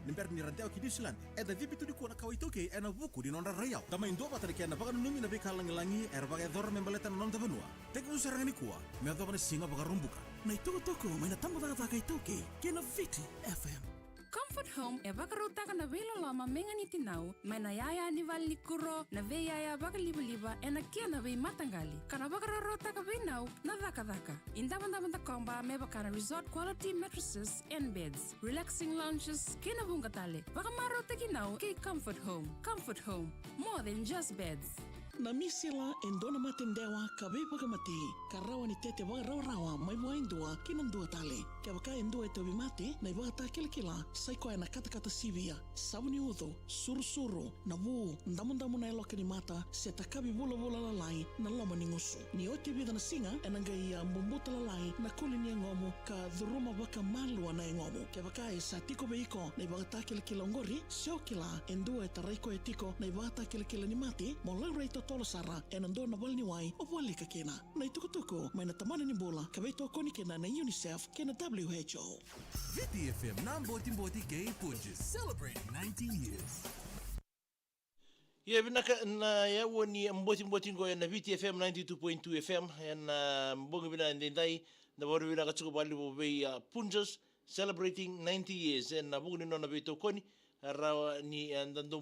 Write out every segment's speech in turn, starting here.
nimber ni ranteo ki New eda vipi tu di kuona kawaitoke ena vuku di nonra rayau tama indo patari kena baka numi na bika langi era baka dor membaleta non tabanua teka usaranga ni kuwa me do bana singa baka rumbuka na itoko toko maina tamba daga kaitoke kena Viti FM. Comfort Home e bakarutaka na velo lama menga ni tinau, mai na yaya ni vali kuro, na ve yaya baka liba e na kia na vei matangali. Kana bakarorotaka vei nau, na dhaka. Indamanda komba me bakana resort quality mattresses and beds. Relaxing lounges, kina bungatale. Bakamarotaki nau ke Comfort Home. Comfort Home, more than just beds. Na misila endona matendewa kabe pagamati karawa ni tete wa rawa mai mo indua kinandua tale ke baka endua to bimate na iba ta kila sai ko na kata sivia sabuni udo surusuru na vu ndamu na eloke ni mata se takabi bola la lai na loma ni ngusu ni ote vida na singa enanga ia mbumbuta la lai na kuli ni ngomo ka dhuruma baka malwa na ngomo ke baka sa tiko beiko na iba ta kila ngori sio kila endua taraiko etiko na iba ta kila ni mate mo la tolo sara enando na walni wai o wali ka kena na itukutuku mai na tamana ni bola kabeto koni kena na UNICEF kena WHO. Viti FM Mboti Gay Punches celebrating 19 years. Binaka na ya woni mboti ngo na Viti FM 92.2 FM na mbongi bina ndai na boru bina ka bali bo be Punches celebrating 90 years na bungi no na beto koni rawa ni andando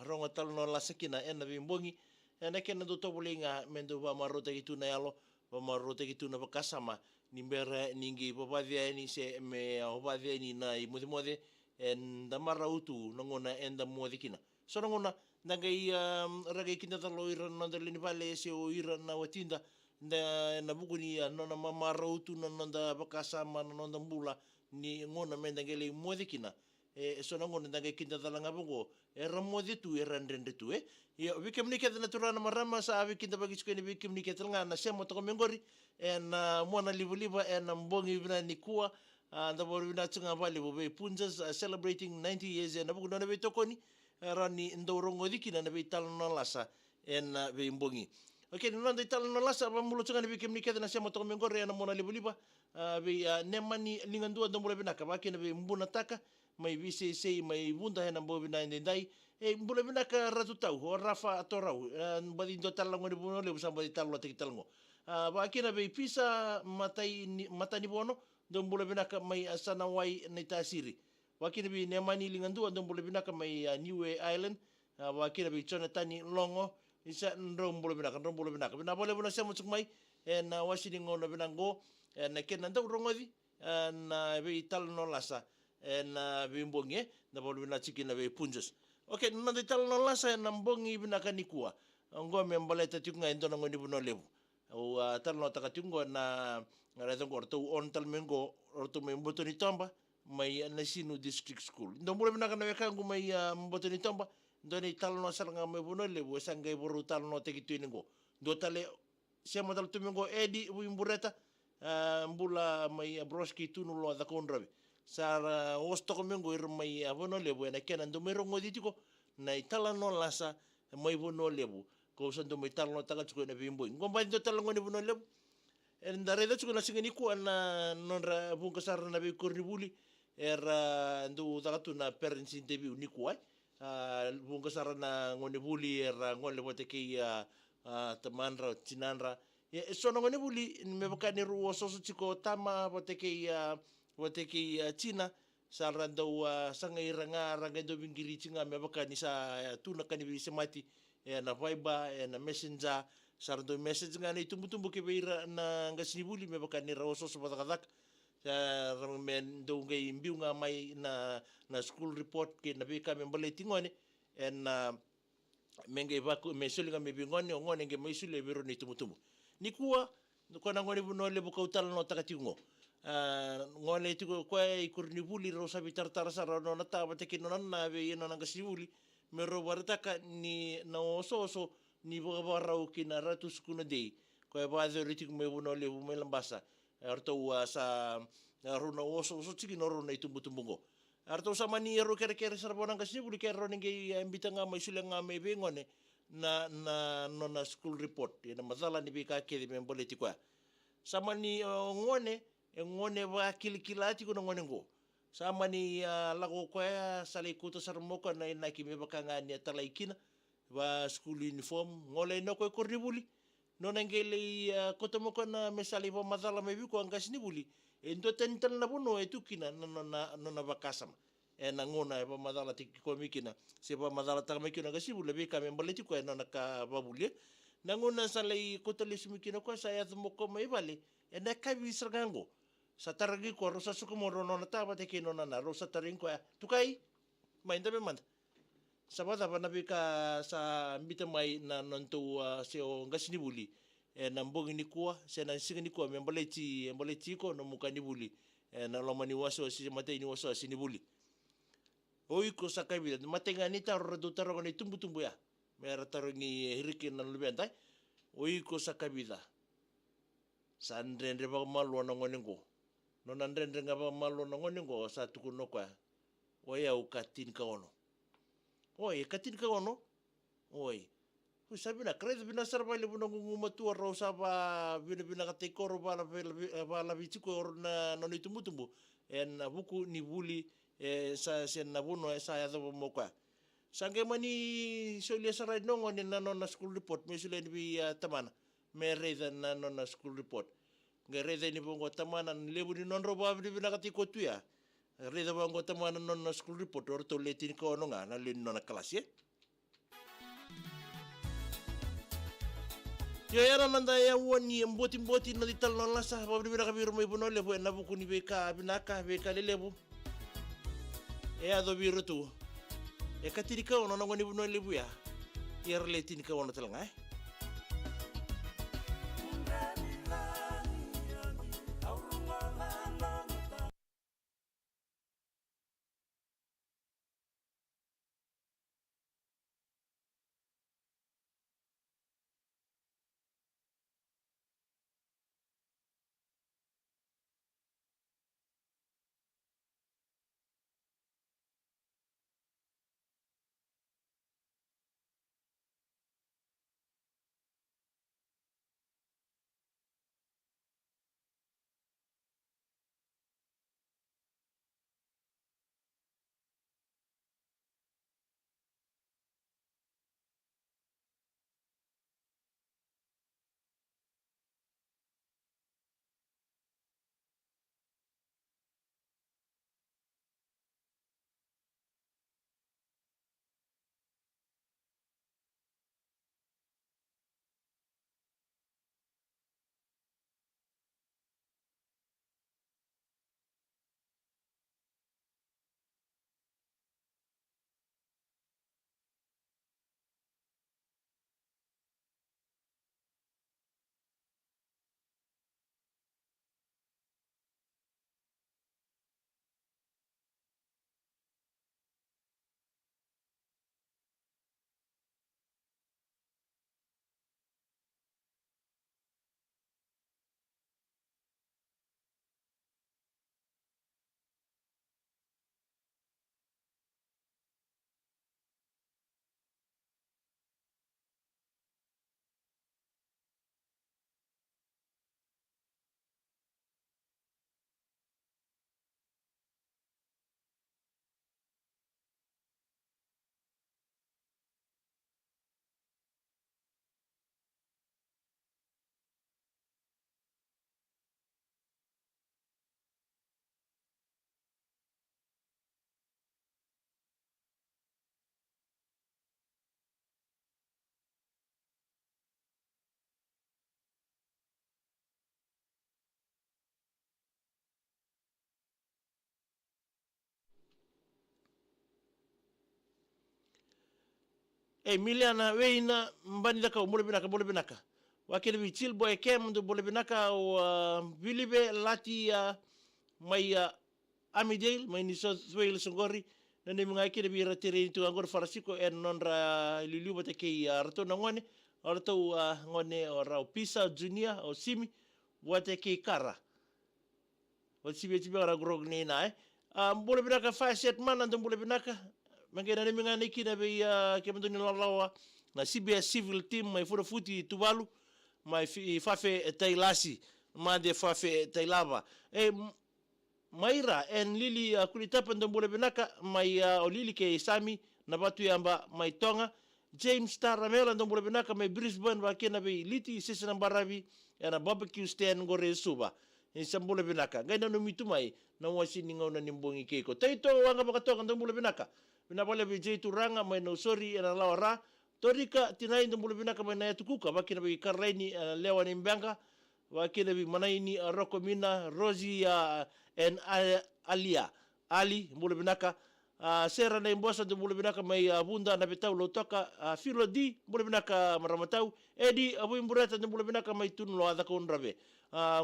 ronga talo no la sekina na bimbongi na kena do tobulinga mendo ba marota gitu na yalo ba marota gitu na bakasama nimbera ningi babadia ni se me obadia ni na imudimode en da marautu ngona enda modikina so ngona ngai ragai kinda talo ira na dalini vale se o ira na watinda na buguni na marautu na nda bakasama na nda mbula ni ngona menda ngeli modikina so nango ndange kinda talanga bongo ramodi tu randende tu ya wikem ni kete naturana marama sa wikinda bagis ko ni wikem ni kete nga na semo to mengori na mona libuliba na mbongi bina ni kuwa nda boru bina tsunga vale bo be Punjas celebrating 90 years na bugu na be tokoni rani ndorongo dikina na be talana lasa na be mbongi. Okay, nuna nda talana lasa ba mulo tsunga ni wikem ni kete na semo to mengori na mona libuliba be nemani lingandua ndo mulo bina ka bakina be mbuna taka mai VCC mai bunda hena mbobi na ndai mbule bina ka ratu tau ho rafa atorau badi ndo talango ni bono le busamba di talo te talongo ba kina be pisa matani bono ndo mbule bina ka mai asana wai ni tasiri wa kina be nemani lingandu ndo mbule bina ka mai New Island wa kina be Jonathan Longo isa ndo mbule bina ka bina bole bina semo tsumai na wasini ngono bina ngo na kena ndo rongodi na be talno lasa na bimbongi na bolu na chiki na be Punjas. Okay, na detal na lasa na mbongi bina kanikua. Ngo me mbaleta tikunga endo na ngoni buno lebu. O tal no takatungo na razongo orto on tal mengo orto me mboto ni tamba mai na sinu district school. Ndo mbole bina kana weka ngu mai mboto ni tamba ndo ni tal no salanga me buno lebu sangai boru tal no tekitu ngo. Ndo tale siamo tal tumengo edi wimbureta mbula mai broski tunu lo da kondrabe. Sara osto komengo irmai abono lebu na kena ndo merongo ditiko na itala no lasa mai bono lebu ko sando mai tala no taga tsuko na bimbo ngomba ndo tala ngoni bono lebu en dare da tsuko na singeni ku na nonra bunga sara na be kornibuli era ndo taga tu na parents interview ni ku ai bunga sara na ngoni buli era ngole bote ki tamanra tinanra so ngoni buli me bakani ruo so tsiko tama bote ki wateki China sa rando sanga iranga ranga do bingiri chinga me baka ni sa tuna kani bi semati na Viber na Messenger sa rando message nga ni tumbu ke beira na ngasibuli me baka ni rawoso so badakadak sa men do ngai mbiu nga mai na school report ke na bika me baleti ngone na menge baku me sulinga me bingone ngone nge me sule biro ni tumbu ni kuwa ko na ngone buno le buka utal no takatingo ngone tiko ko ikurnibuli ro sabi tartara sara no nata bateki no na be ino nanga sibuli me ro wartaka ni na oso ni barau kina ratu skuna dei ko ba de ritik me buno le me lambasa arto sa runa oso tiki no runa itumbutumbo arto sama ni ro kere sara bonanga sibuli kero ningi ambitanga mai sulenga me be ngone na no school report na mazala ni bika ke me boleti kwa sama ni ngone ba kilikilati ko ngone ngo sama ni lago koe sale kuto sarmoko na ina ki me bakanga ni talaikina wa school uniform ngole no koe kornibuli no nangele kotomoko na mesali pa madala me biko angas ni buli ento tental na buno etukina no na bakasama na ngona pa madala tiki ko mikina se pa madala ta mikina gasi bule be ka me baleti ko no na ka babule na ngona sale kotali sumikina ko sa ya moko me vale na ka bisrango sa taragi ko rosa suko mo no na taba te kino na rosa taring ko tukai mainda be manda sabada pa nabika sa mbita mai na nonto seo ngasini buli na mbongi ni kuwa se na singa ni kuwa me baleti ko no muka ni buli na lomani waso si mate ni waso sini buli oi ko sakai bila matenga ni taro do taro ni tumbu ya mera taro ni hiriki na lubentai oi ko sakai bila sandrendre ba malo na ngoningo no nandrendre ngaba malo na ngoningo sa tukuno kwa oya ukatin ka ono oi katin ka ono oi sabi na kredo bina sarba le buno nguma tu ro sa ba bina ka te koro ba la bitiko na no ni tumbu en buku ni buli sa sen na buno sa ya do mo kwa sange mani solia sarai no ngoni na no na school report me sule ni tamana me reza na no na school report nge reza ni bongo tamana lebu ni non roba bina ka te ko tu ya reza bongo tamana no na school report or to letin ko no nga na le no na klase yo era nanda ya woni mboti na dital no la sa ba bina ka biru mo ibuno lebu na buku ni beka binaka beka lebu e ado biru tu e katirika ono no ngoni buno lebu ya yer letin ka ono talanga Miliana weina mbani daka mole binaka wakile bichil boy kem do bole binaka o bilibe lati mai amidel mai ni so Wales ngori nane mga kile bi ratire tu angor farasiko en nonra liliu bate ke rato ngone orto ngone ora pisa junior o simi wate ke kara wat sibe ora grog ni na bole binaka fa set man andong bole binaka mangena ni mga nikina be ke mendo ni lawa na CBS civil team mai fura futi tuvalu mai fafe tailasi ma de fafe tailava Maira en Lili kulitapa ndombole benaka mai o Lili ke Sami na batu yamba mai Tonga James Taramela ndombole benaka mai Brisbane wa kena be liti sesena barabi na barbecue stand gore suba in sambole benaka gaina no mitu mai na wasini ngona nimbongi keko taito wanga bakatoka ndombole benaka bina bole be jeitu ranga mai no sorry na lawara torika tinai ndombole benaka mai na tukuka bakina be karlaini lewa ni mbanga wakina bi manaini Roko Mina Rosie en Alia Ali mbule binaka sera na imbosa de mbule binaka mai bunda na betau lo toka filo di mbule binaka maramatau edi abu imbureta de mbule binaka mai tunu lo ada kon rabe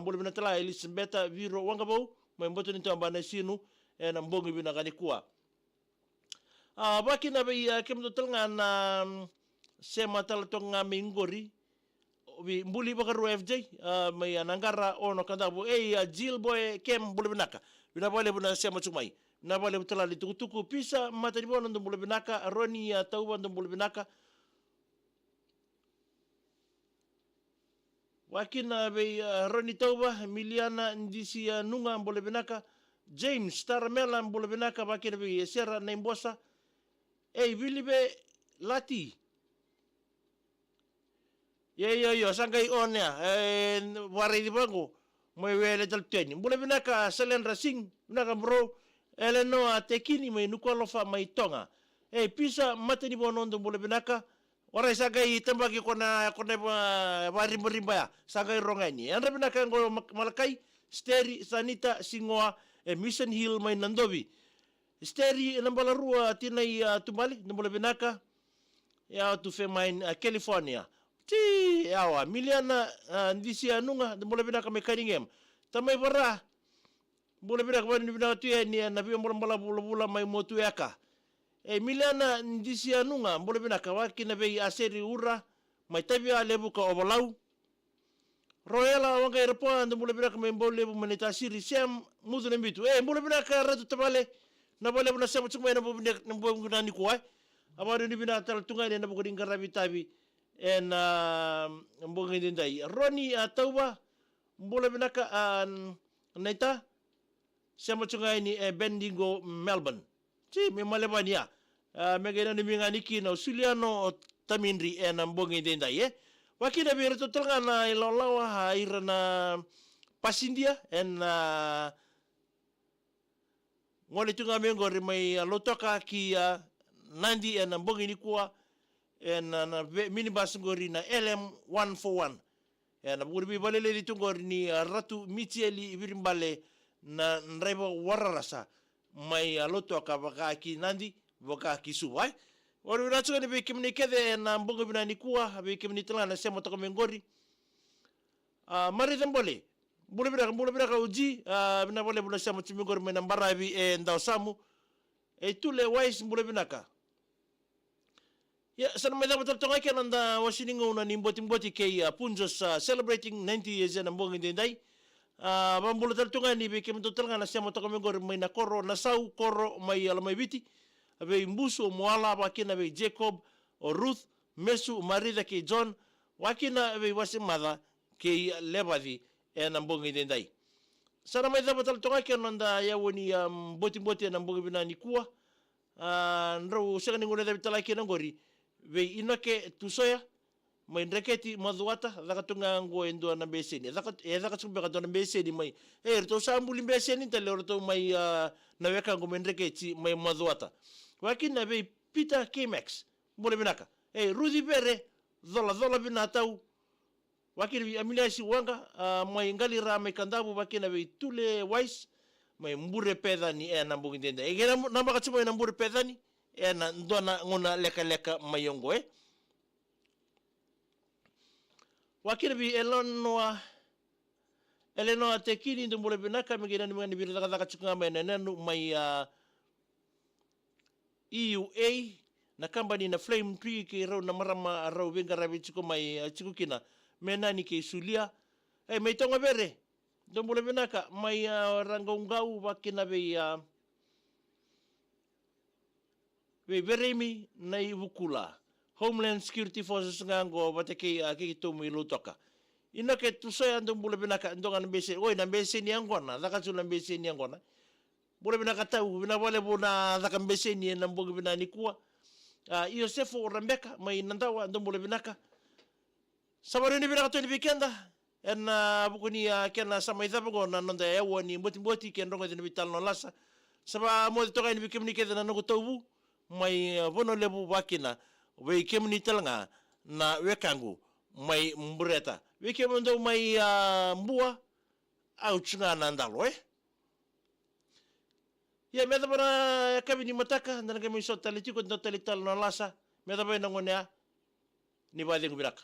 mbule binaka la Elisabetta Viro wangabau mai mboto ni tamba na sinu en mbongi binaka ni kuwa bakina be kemdo telnga na sema tal tonga mingori bi mbuli bakaru FJ mai anangara ono kandabu Jill boy kem bule binaka bina bole buna sema chumai na bole butala li tukutuku pisa matari bono ndo bule binaka Roni tauba ndo bule binaka wakina be Roni tauba Miliana ndisi nunga bule binaka James Taramela bule binaka wakina be sera na imbosa bilibe lati yo sangai onya warai di bango mai wele tal teni bule binaka Selen Racing binaka bro eleno atekini mai nukolofa mai Tonga pisa mateni bonondo bule binaka warai sangai tembaki kona warimba ya sangai rongani andra binaka ngo malakai Steri Sanita Singoa Mission Hill mai Nandovi Steri nambala rua tinai tumbali bule binaka ya tu fe main California ti awa Miliana ndisi anunga mbole binaka mekaringem tamai bara mbole binaka bani binaka tu ni na bi mbole bula mai motu yaka Miliana ndisi anunga mbole binaka wakina be aseri ura mai tabi alebu ka obalau royala wanga irpo mbole binaka mai mbole manita siri sem mudu nembitu mbole binaka ratu tabale na bole buna sema chuma na mbole ni kwa abadu ni binaka tal tunga ni na bukodin garabi tabi en mbongi dindai Roni tauba mbole binaka naita sema chunga ni Bendigo Melbourne si me malebania megena ni minga niki na Suliano Tamindri en mbongi dindai wakina bi reto tanga na ilolawa haira na Pasindia en ngole tunga mengo mai lotoka ki nandi en mbongi ni kuwa en na minibus ngori na LM 141 en burbi balele di tungor ni Ratu Micheli Virimbale na nreba wararasa mai loto ka ki nandi boka ki suwai waru ratsu ni be kimni kede na mbongo bina ni kuwa be kimni tala na sema to ngori mari dembole bule bira ka uji bina bole bula sema ngori mena mbarabi ndao samu tule wise bule binaka ya sana mai dapat tonga ke nanda wasiningo na nimboti ke Punjos celebrating 90 years na mbongi dindai bambulu tonga ni be kem tonga na sema to ngor mai na koro na sau koro mai ala mai biti abe mbuso moala wakina be Jacob o Ruth Mesu marida ke John wakina be wasimada ke lebadi na mbongi dindai sana mai dapat tonga ke nanda ya woni boti na mbongi binani kuwa ndro sanga ngone dapat talaki ngori ve inake tusoya mai ndreketi maduata dakatunga ngo endo na beseni dakat sumbe ka dona beseni mai to sambuli beseni tele orto mai na weka ngo ndreketi mai maduata wakina be Peter Kimax mbole binaka Rudy Bere dola binatau wakina amiliasi wanga mai ngali ra mai kandabu wakina be tule wise mai mbure pedani na mbungi ndenda egena namba katsuma na mbure pedani na ndona ngona leka mayongo wakina bi Eleanor tekini ndo mbole binaka megena ni bi daga tsukunga mai nenu mai EUA na company na Flame Tree ke ro na marama ro venga rabi tsuko mai tsukukina menani ke sulia mai tonga bere ndo mbole binaka mai rangongau wakina be veremi na ibukula Homeland Security Forces ngango bateke ke tomu ilutoka ina ke tusoya ndo mbule binaka ndo ngana bese oi na bese ni angona daka tula bese ni angona bole bina katau bina bole bona zakambeseni na mbogi bina nikua Iosefo Rambeka mai nandawa ndombole binaka sabaruni bina katoni bikenda en bukuni kena sama ithapo go na nonda ya woni mboti ken rongo de vital no lasa saba mo to ni bikemni ke na no tobu mai bono lebu bakina we kemni talanga na wekangu mai mbureta we kemndo mai mbua au chunga na ndalo ya meda bara kabini mataka ndana kemi sotali tiko no talital no lasa meda ba ngone ni ba de ngubiraka